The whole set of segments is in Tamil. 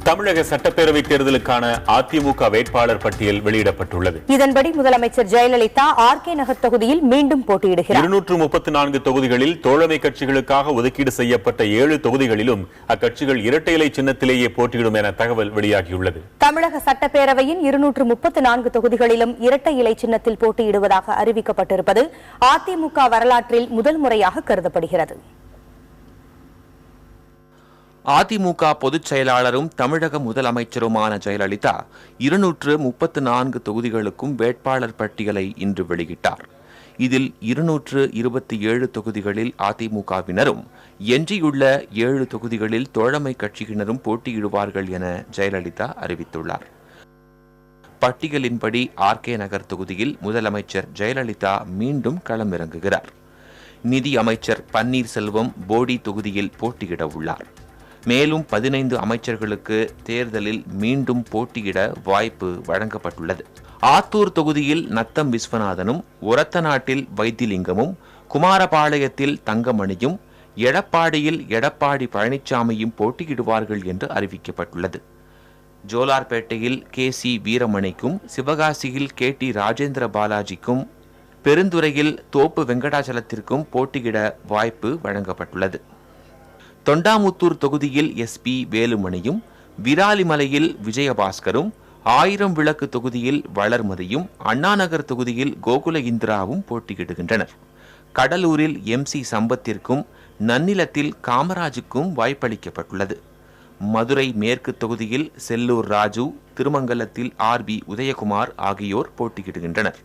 தமிழக சட்டப்பேரவைத் தேர்தலுக்கான அதிமுக வேட்பாளர் பட்டியல் வெளியிடப்பட்டுள்ளது. இதன்படி முதலமைச்சர் ஜெயலலிதா ஆர்கே நகர் தொகுதியில் மீண்டும் போட்டியிடுகிறார். 234 தொகுதிகளில் தோழமை கட்சிகளுக்காக ஒதுக்கீடு செய்யப்பட்ட 7 தொகுதிகளிலும் அக்கட்சிகள் இரட்டை இலை சின்னத்திலேயே போட்டியிடும் என தகவல் வெளியாகியுள்ளது. தமிழக சட்டப்பேரவையின் 234 தொகுதிகளிலும் இரட்டை இலை சின்னத்தில் போட்டியிடுவதாக அறிவிக்கப்பட்டிருப்பது அதிமுக வரலாற்றில் முதல் முறையாக கருதப்படுகிறது. அதிமுக பொதுச் செயலாளரும் தமிழக முதலமைச்சருமான ஜெயலலிதா 234 தொகுதிகளுக்கும் வேட்பாளர் பட்டியலை இன்று வெளியிட்டார். இதில் 227 தொகுதிகளில் அதிமுகவினரும், எஞ்சியுள்ள 7 தொகுதிகளில் தோழமை கட்சியினரும் போட்டியிடுவார்கள் என ஜெயலலிதா அறிவித்துள்ளார். பட்டியலின்படி ஆர்கே நகர் தொகுதியில் முதலமைச்சர் ஜெயலலிதா மீண்டும் களமிறங்குகிறார். நிதி அமைச்சர் பன்னீர்செல்வம் போடி தொகுதியில் போட்டியிட உள்ளார். மேலும் 15 அமைச்சர்களுக்கு தேர்தலில் மீண்டும் போட்டியிட வாய்ப்பு வழங்கப்பட்டுள்ளது. ஆத்தூர் தொகுதியில் நத்தம் விஸ்வநாதனும், ஒரத்தநாட்டில் வைத்திலிங்கமும், குமாரபாளையத்தில் தங்கமணியும், எடப்பாடியில் எடப்பாடி பழனிசாமியும் போட்டியிடுவார்கள் என்று அறிவிக்கப்பட்டுள்ளது. ஜோலார்பேட்டையில் KC வீரமணிக்கும், சிவகாசியில் KT ராஜேந்திர பாலாஜிக்கும், பெருந்துறையில் தோப்பு வெங்கடாச்சலத்திற்கும் போட்டியிட வாய்ப்பு வழங்கப்பட்டுள்ளது. தொண்டாமுத்தூர் தொகுதியில் SP வேலுமணியும், விராலிமலையில் விஜயபாஸ்கரும், 1000 விளக்கு தொகுதியில் வளர்மதியும், அண்ணாநகர் தொகுதியில் கோகுல இந்திராவும் போட்டியிடுகின்றனர். கடலூரில் MC சம்பத்திற்கும், நன்னிலத்தில் காமராஜுக்கும் வாய்ப்பளிக்கப்பட்டுள்ளது. மதுரை மேற்கு தொகுதியில் செல்லூர் ராஜு, திருமங்கலத்தில் RB உதயகுமார் ஆகியோர் போட்டியிடுகின்றனர்.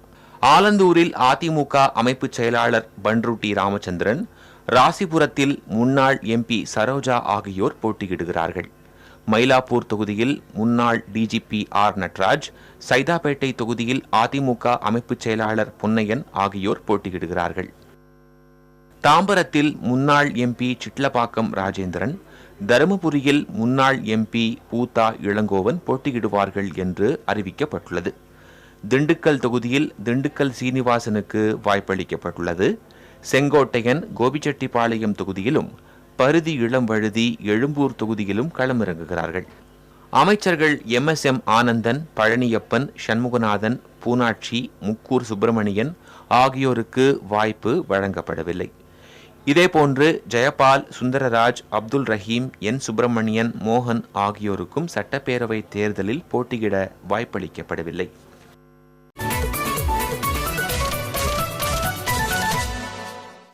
ஆலந்தூரில் அதிமுக அமைப்பு செயலாளர் பன்ருட்டி ராமச்சந்திரன், ராசிபுரத்தில் முன்னாள் MP சரோஜா ஆகியோர் போட்டியிடுகிறார்கள். மயிலாப்பூர் தொகுதியில் முன்னாள் DGP R நட்ராஜ், சைதாப்பேட்டை தொகுதியில் அதிமுக அமைப்பு செயலாளர் பொன்னையன் ஆகியோர் போட்டியிடுகிறார்கள். தாம்பரத்தில் முன்னாள் MP சிட்லப்பாக்கம் ராஜேந்திரன், தருமபுரியில் முன்னாள் MP பூத்தா இளங்கோவன் போட்டியிடுவார்கள் என்று அறிவிக்கப்பட்டுள்ளது. திண்டுக்கல் தொகுதியில் திண்டுக்கல் சீனிவாசனுக்கு வாய்ப்பளிக்கப்பட்டுள்ளது. செங்கோட்டையன் கோபிச்செட்டிப்பாளையம் தொகுதியிலும், பருதி இளம்வழுதி எழும்பூர் தொகுதியிலும் களமிறங்குகிறார்கள். அமைச்சர்கள் MSM ஆனந்தன், பழனியப்பன், சண்முகநாதன், பூனாட்சி, முக்கூர் சுப்பிரமணியன் ஆகியோருக்கு வாய்ப்பு வழங்கப்படவில்லை. இதேபோன்று ஜெயபால், சுந்தரராஜ், அப்துல் ரஹீம், N சுப்பிரமணியன், மோகன் ஆகியோருக்கும் சட்டப்பேரவை தேர்தலில் போட்டியிட வாய்ப்பளிக்கப்படவில்லை.